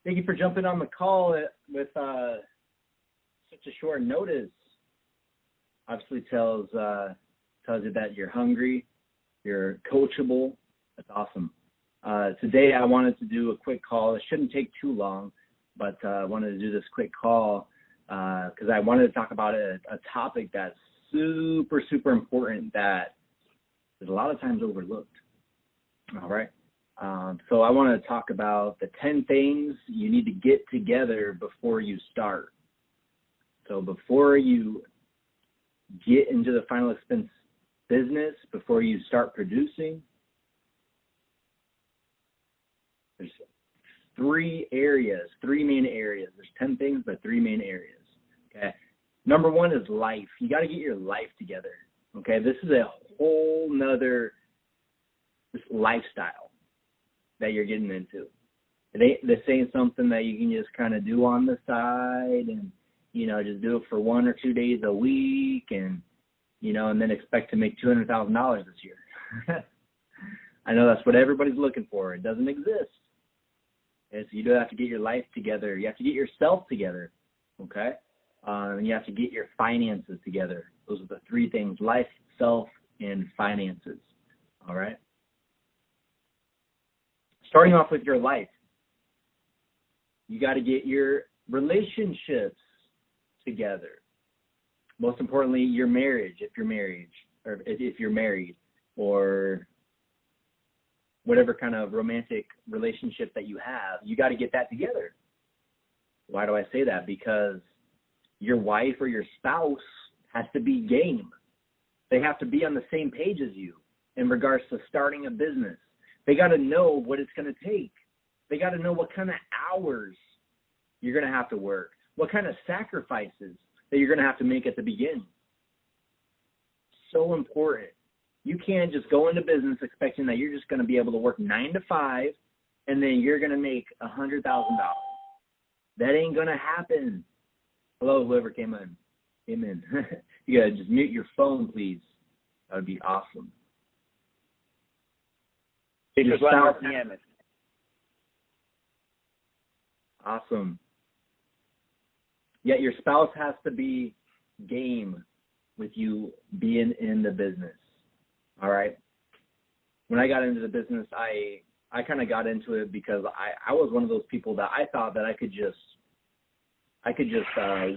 Thank you for jumping on the call with such a short notice. Obviously tells you that you're hungry, you're coachable. That's awesome. Today I wanted to do a quick call. It shouldn't take too long, but I wanted to do this quick call because I wanted to talk about a topic that's super, super important that is a lot of times overlooked. All right. So I want to talk about the 10 things you need to get together before you start. So before you get into the final expense business, before you start producing, there's three main areas. There's 10 things, but three main areas. Okay. Number one is life. You got to get your life together. Okay. This is a whole nother lifestyle that you're getting into. This ain't something that you can just kind of do on the side and, just do it for 1 or 2 days a week and then expect to make $200,000 this year. I know that's what everybody's looking for. It doesn't exist. And so you do have to get your life together. You have to get yourself together, okay? And you have to get your finances together. Those are the three things: life, self, and finances, all right? Starting off with your life, you got to get your relationships together. Most importantly, your marriage, if you're married, or whatever kind of romantic relationship that you have, you got to get that together. Why do I say that? Because your wife or your spouse has to be game. They have to be on the same page as you in regards to starting a business. They got to know what it's going to take. They got to know what kind of hours you're going to have to work, what kind of sacrifices that you're going to have to make at the beginning. So important. You can't just go into business expecting that you're just going to be able to work 9 to 5 and then you're going to make $100,000. That ain't going to happen. Hello, whoever came in. You got to just mute your phone, please. That would be awesome. Awesome. Yet your spouse has to be game with you being in the business. All right. When I got into the business, I kind of got into it because I was one of those people that I thought that I could just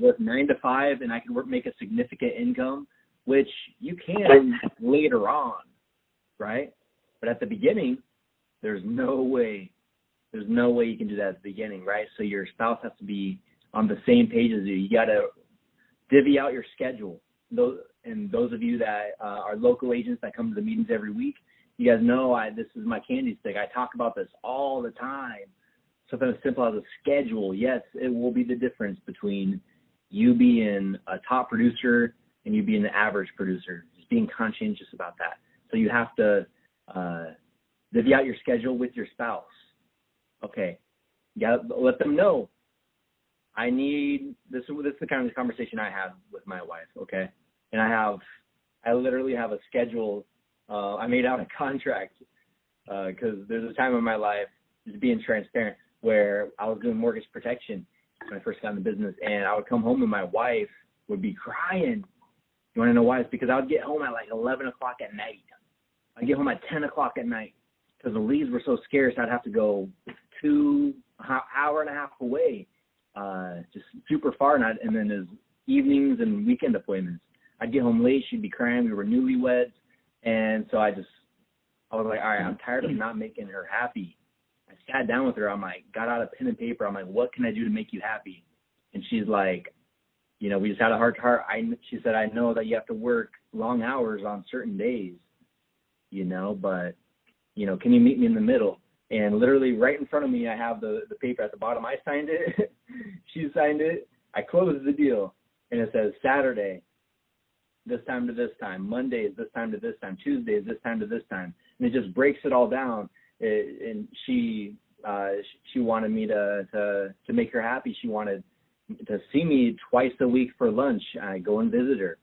work 9 to 5 and I could make a significant income, which you can later on, right? But at the beginning, there's no way you can do that at the beginning, right? So your spouse has to be on the same page as you. You got to divvy out your schedule. Those of you that are local agents that come to the meetings every week, you guys know this is my candy stick. I talk about this all the time. Something as simple as a schedule. Yes, it will be the difference between you being a top producer and you being the average producer. Just being conscientious about that. So you have to divvy out your schedule with your spouse. Okay. You got to let them know. This is the kind of conversation I have with my wife, okay? And I literally have a schedule. I made out a contract because there's a time in my life, just being transparent, where I was doing mortgage protection when I first got in the business, and I would come home and my wife would be crying. You want to know why? It's because I would get home at like 11 o'clock at night. I'd get home at 10 o'clock at night because the leads were so scarce. I'd have to go hour and a half away, just super far. And then there's evenings and weekend appointments. I'd get home late. She'd be crying. We were newlyweds. And so I was like, all right, I'm tired of not making her happy. I sat down with her. I'm like, got out a pen and paper. I'm like, what can I do to make you happy? And she's like, we just had a heart to heart. She said, I know that you have to work long hours on certain days, but, can you meet me in the middle? And literally right in front of me, I have the paper at the bottom. I signed it. She signed it. I closed the deal. And it says Saturday, this time to this time. Mondays, this time to this time. Tuesdays, this time to this time. And it just breaks it all down. And she wanted me to make her happy. She wanted to see me twice a week for lunch. I go and visit her.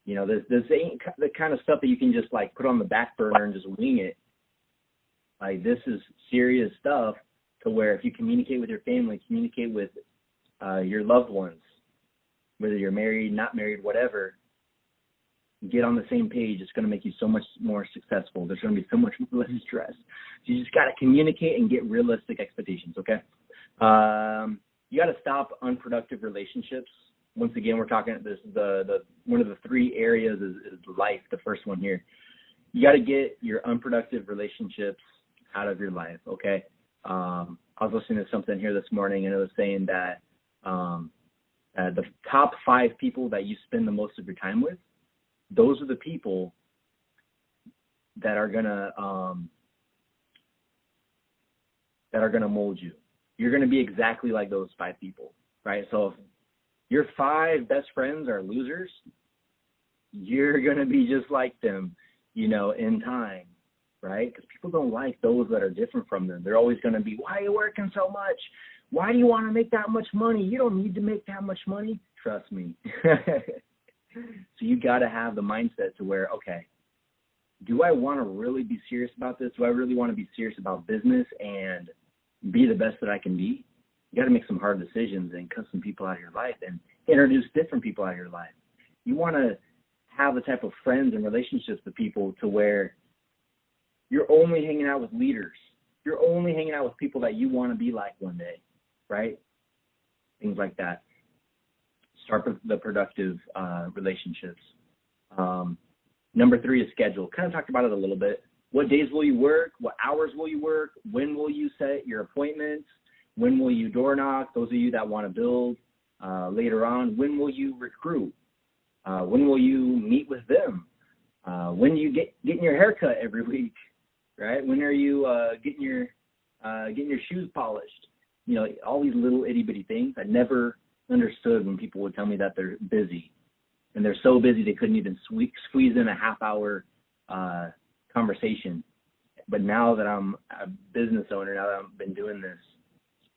This ain't the kind of stuff that you can just like put on the back burner and just wing it. Like, this is serious stuff to where if you communicate with your family, communicate with your loved ones, whether you're married, not married, whatever, get on the same page. It's going to make you so much more successful. There's going to be so much less stress. So you just got to communicate and get realistic expectations, okay? You got to stop unproductive relationships. Once again, we're talking, this is the one of the three areas is life, the first one here. You got to get your unproductive relationships out of your life, okay? I was listening to something here this morning, and it was saying that the top 5 people that you spend the most of your time with, those are the people that are gonna mold you. You're gonna be exactly like those 5 people, right? So if your 5 best friends are losers, you're gonna be just like them, in time, right? Because people don't like those that are different from them. They're always gonna be, why are you working so much? Why do you want to make that much money? You don't need to make that much money. Trust me. So you got to have the mindset to where, okay, do I want to really be serious about this? Do I really want to be serious about business and be the best that I can be? You got to make some hard decisions and cut some people out of your life and introduce different people out of your life. You want to have the type of friends and relationships with people to where you're only hanging out with leaders. You're only hanging out with people that you want to be like one day, right? Things like that. Start with the productive relationships. Number 3 is schedule. Kind of talked about it a little bit. What days will you work? What hours will you work? When will you set your appointments? When will you door knock? Those of you that want to build later on. When will you recruit? When will you meet with them? When you getting your haircut every week, right? When are you getting your shoes polished? All these little itty bitty things. I never understood when people would tell me that they're busy, and they're so busy they couldn't even squeeze in a half-hour conversation. But now that I'm a business owner, now that I've been doing this,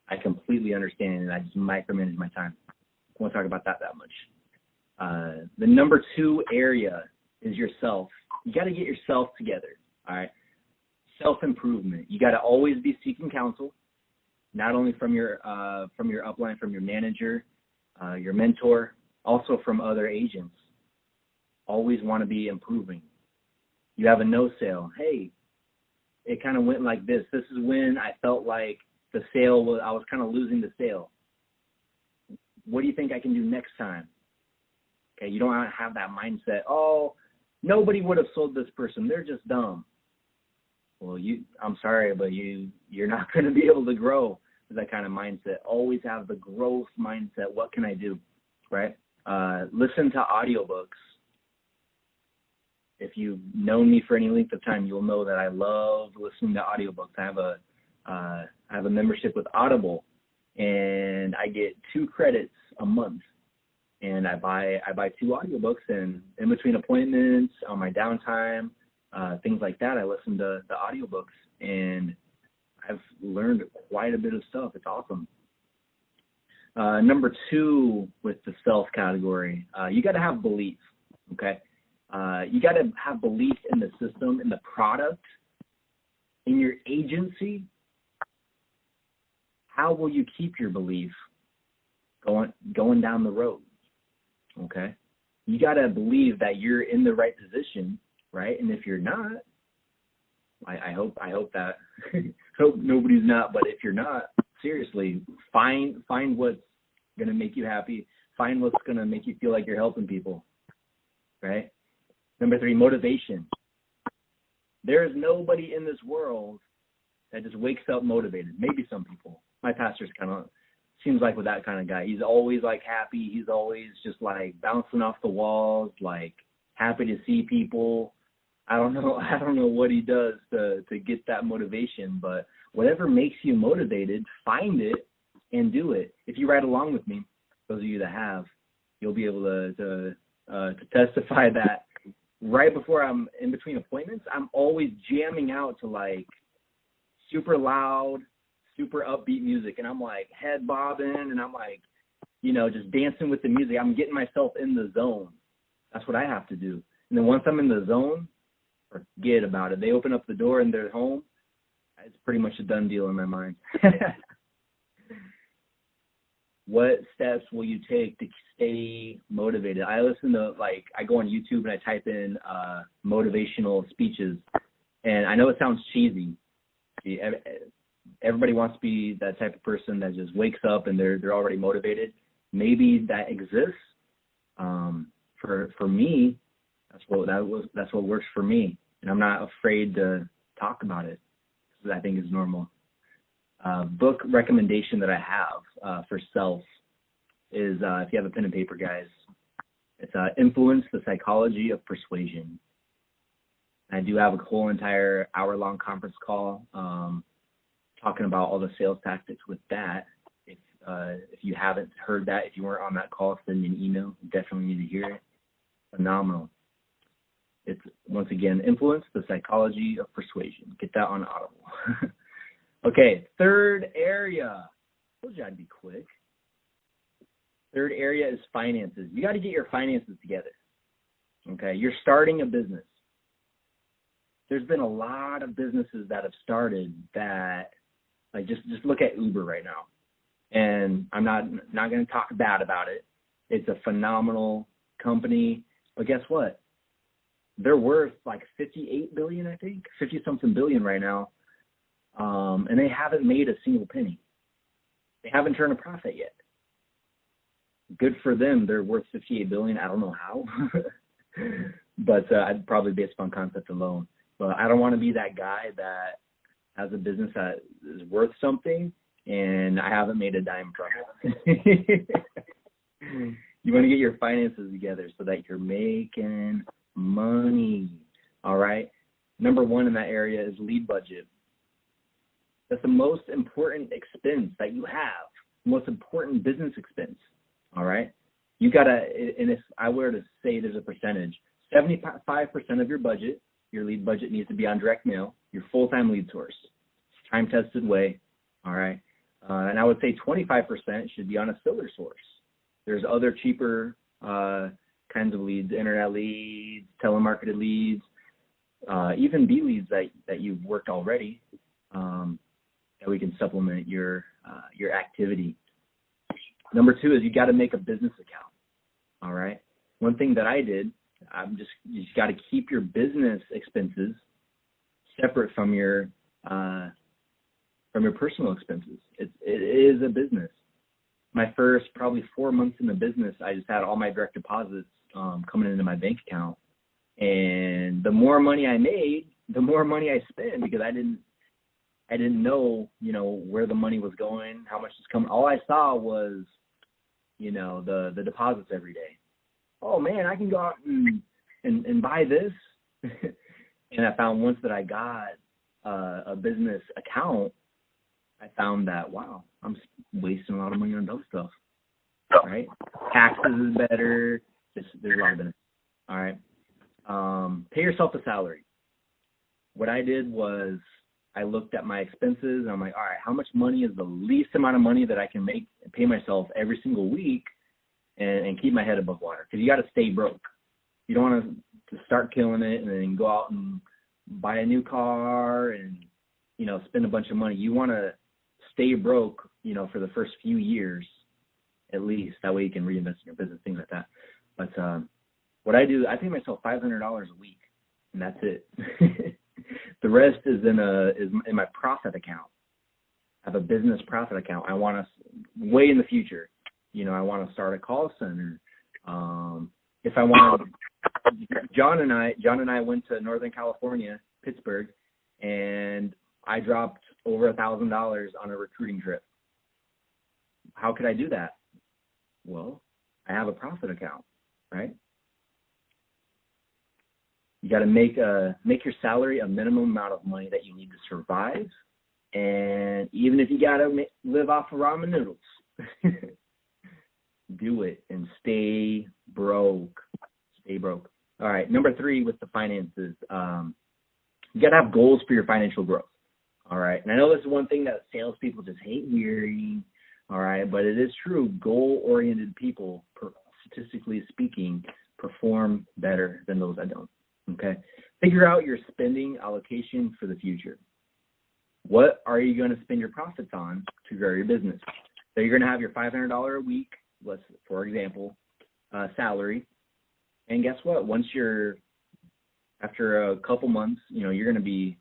I completely understand, and I just micromanage my time. I won't talk about that much. The number 2 area is yourself. You got to get yourself together, all right? Self-improvement. You got to always be seeking counsel, not only from your upline, from your manager, your mentor, also from other agents. Always want to be improving. You have a no sale. Hey, it kind of went like this. This is when I felt like I was kind of losing the sale. What do you think I can do next time? Okay, you don't have that mindset, oh, nobody would have sold this person. They're just dumb. Well, I'm sorry, but you're not going to be able to grow with that kind of mindset. Always have the growth mindset. What can I do, right? Listen to audiobooks. If you've known me for any length of time, you'll know that I love listening to audiobooks. I have a membership with Audible, and I get 2 credits a month. And I buy 2 audiobooks, and in between appointments, on my downtime, things like that, I listen to the audiobooks, and I've learned quite a bit of stuff. It's awesome. Number 2 with the self category, you got to have belief, okay? You got to have belief in the system, in the product, in your agency. How will you keep your belief going down the road? Okay, you got to believe that you're in the right position, right? And if you're not, I hope that hope nobody's not. But if you're not, seriously, find what's gonna make you happy. Find what's gonna make you feel like you're helping people, right? Number 3, motivation. There is nobody in this world that just wakes up motivated. Maybe some people. My pastor's kind of seems like with that kind of guy. He's always like happy. He's always just like bouncing off the walls, like happy to see people. I don't know what he does to get that motivation, but whatever makes you motivated, find it and do it. If you ride along with me, those of you that have, you'll be able to testify that right before I'm in between appointments, I'm always jamming out to like super loud, super upbeat music, and I'm like head bobbing, and I'm like, just dancing with the music. I'm getting myself in the zone. That's what I have to do. And then once I'm in the zone, forget about it. They open up the door and they're home. It's pretty much a done deal in my mind. What steps will you take to stay motivated? I listen to, I go on YouTube and I type in motivational speeches, and I know it sounds cheesy. Everybody wants to be that type of person that just wakes up and they're already motivated. Maybe that exists. For me, that's what works for me, and I'm not afraid to talk about it because I think it's normal. Book recommendation that I have for self is, if you have a pen and paper, guys, it's Influence, the Psychology of Persuasion. I do have a whole entire hour-long conference call talking about all the sales tactics with that. If you haven't heard that, if you weren't on that call, send me an email. You definitely need to hear it. Phenomenal. It's, once again, Influence, the Psychology of Persuasion. Get that on Audible. Okay, third area. I told you I'd be quick. Third area is finances. You got to get your finances together. Okay, you're starting a business. There's been a lot of businesses that have started that, just look at Uber right now. And I'm not going to talk bad about it. It's a phenomenal company. But guess what? They're worth like 58 billion, I think, 50-something billion right now. And they haven't made a single penny. They haven't turned a profit yet. Good for them. They're worth 58 billion. I don't know how, but I'd probably based on concept alone. But I don't want to be that guy that has a business that is worth something and I haven't made a dime profit. You want to get your finances together so that you're making money. All right. Number one in that area is lead budget. That's the most important expense that you have, most important business expense, all right? You got to, and if I were to say there's a percentage, 75% of your budget, your lead budget needs to be on direct mail, your full-time lead source, time-tested way, all right? And I would say 25% should be on a filler source. There's other cheaper kinds of leads, internet leads, telemarketed leads, even B leads that you've worked already. That we can supplement your activity. Number two is you got to make a business account. All right. One thing that I did, you just got to keep your business expenses separate from your personal expenses. It is a business. My first probably 4 months in the business, I just had all my direct deposits coming into my bank account, and the more money I made, the more money I spent because I didn't know, where the money was going, how much was coming. All I saw was, the deposits every day. Oh man, I can go out and buy this. And I found once that I got a business account, I found that, wow, I'm wasting a lot of money on those stuff. Right? Taxes is better. There's a lot of benefits. All right. Pay yourself a salary. What I did was, I looked at my expenses and I'm like, all right, how much money is the least amount of money that I can make and pay myself every single week and keep my head above water? Because you got to stay broke. You don't want to start killing it and then go out and buy a new car and, spend a bunch of money. You want to stay broke, for the first few years at least. That way you can reinvest in your business, things like that. But what I do, I pay myself $500 a week, and that's it. The rest is in my profit account. I have a business profit account. I want to, way in the future, I want to start a call center. If I want to, John and I went to Northern California, Pittsburgh, and I dropped over $1,000 on a recruiting trip. How could I do that? Well, I have a profit account, right? You got to make your salary a minimum amount of money that you need to survive. And even if you got to live off of ramen noodles, do it and stay broke. Stay broke. All right. Number three with the finances, you got to have goals for your financial growth. All right. And I know this is one thing that salespeople just hate hearing. All right. But it is true. Goal-oriented people, statistically speaking, perform better than those that don't. Okay. Figure out your spending allocation for the future. What are you going to spend your profits on to grow your business? So you're going to have your $500 a week, for example, salary. And guess what? After a couple months, you're going to be,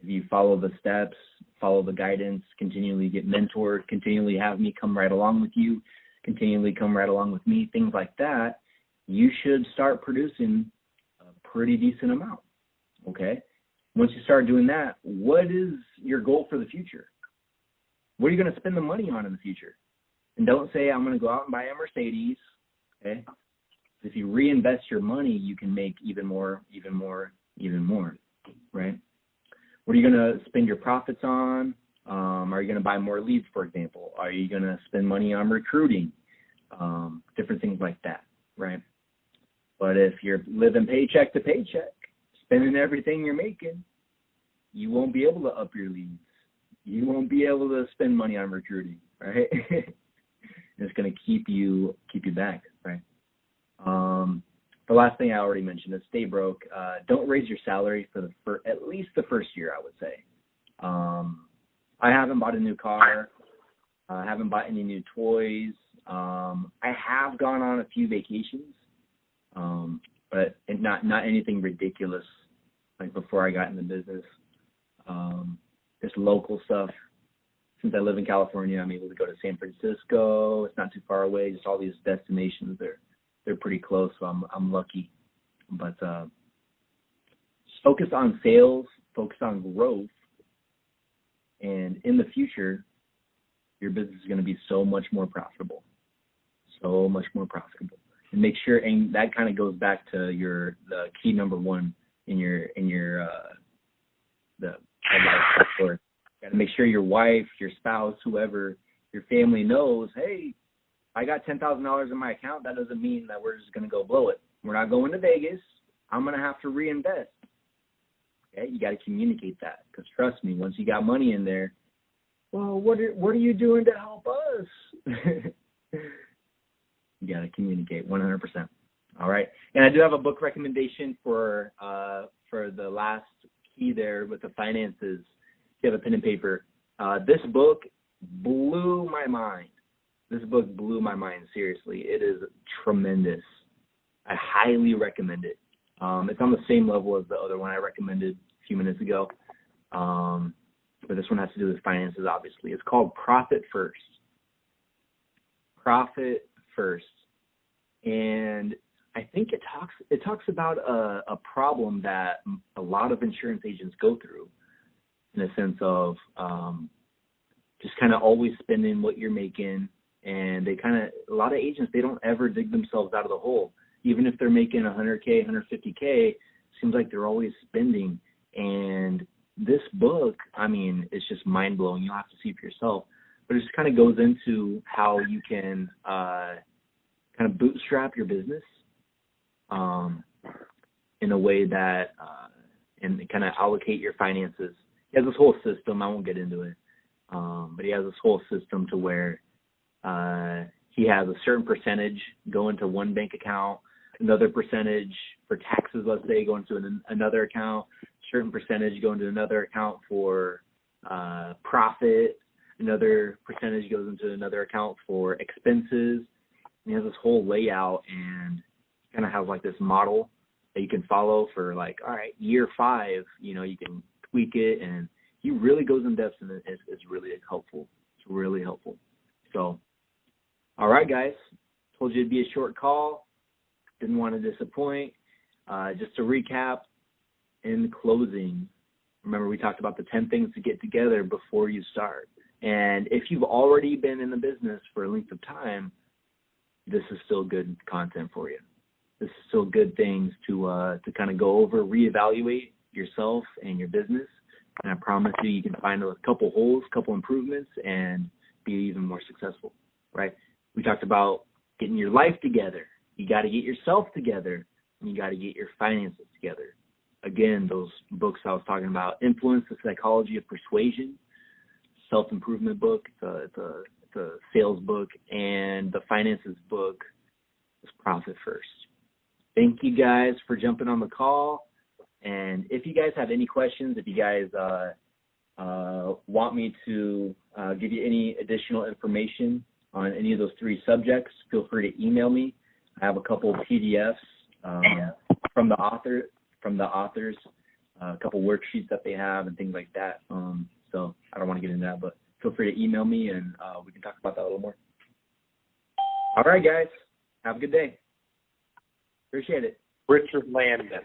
if you follow the steps, follow the guidance, continually get mentored, continually have me come right along with you, continually come right along with me, things like that, you should start producing a pretty decent amount, okay? Once you start doing that, what is your goal for the future? What are you going to spend the money on in the future? And don't say, I'm going to go out and buy a Mercedes, okay? If you reinvest your money, you can make even more, right? What are you going to spend your profits on? Are you going to buy more leads, for example? Are you going to spend money on recruiting? Different things like that, right? But if you're living paycheck to paycheck, spending everything you're making, you won't be able to up your leads. You won't be able to spend money on recruiting, right? It's going to keep you back, right? The last thing I already mentioned is stay broke. Don't raise your salary for at least the first year, I would say. I haven't bought a new car. I haven't bought any new toys. I have gone on a few vacations, but not anything ridiculous like before I got in the business. Just local stuff. Since I live in California, I'm able to go to San Francisco. It's not too far away. Just all these destinations. They're pretty close, so I'm lucky. But just focus on sales, focus on growth, and in the future, your business is going to be so much more profitable. So much more profitable. And make sure, and that kind of goes back to the key number one in your life story. You got to make sure your wife, your spouse, whoever, your family knows, hey, I got $10,000 in my account. That doesn't mean that we're just going to go blow it. We're not going to Vegas. I'm going to have to reinvest. Okay, you got to communicate that, because trust me, once you got money in there, well, what are you doing to help us? You got to communicate 100%. All right, and I do have a book recommendation for the last key there with the finances. If you have a pen and paper, this book blew my mind. This book blew my mind, seriously. It is tremendous. I highly recommend it. It's on the same level as the other one I recommended a few minutes ago. But this one has to do with finances, obviously. It's called Profit First. Profit First. And I think it talks about a problem that a lot of insurance agents go through, in a sense of just kind of always spending what you're making. And a lot of agents, they don't ever dig themselves out of the hole. Even if they're making $100K, $150K, seems like they're always spending. And this book, I mean, it's just mind-blowing. You'll have to see for yourself. But it just kind of goes into how you can kind of bootstrap your business in a way that and kind of allocate your finances. He has this whole system. I won't get into it. But he has this whole system to where he has a certain percentage go into one bank account, another percentage for taxes, let's say, go into another account, certain percentage go into another account for profit, another percentage goes into another account for expenses. And he has this whole layout and kind of has like this model that you can follow for like, all right, year 5, you can tweak it, and he really goes in depth, and it's really helpful. It's really helpful. So, all right, guys. Told you it'd be a short call. Didn't want to disappoint. Just to recap, in closing, remember we talked about the 10 things to get together before you start. And if you've already been in the business for a length of time, this is still good content for you. This is still good things to kind of go over, reevaluate yourself and your business. And I promise you can find a couple holes, couple improvements, and be even more successful, right? We talked about getting your life together. You got to get yourself together, and you got to get your finances together. Again, those books I was talking about, Influence, the Psychology of Persuasion, self-improvement book, it's a sales book, and the finances book is Profit First. Thank you guys for jumping on the call. And if you guys have any questions, if you guys want me to give you any additional information on any of those 3 subjects, feel free to email me. I have a couple of PDFs from the authors, a couple worksheets that they have and things like that. So I don't want to get into that, but feel free to email me and we can talk about that a little more. All right, guys. Have a good day. Appreciate it. Richard Landman.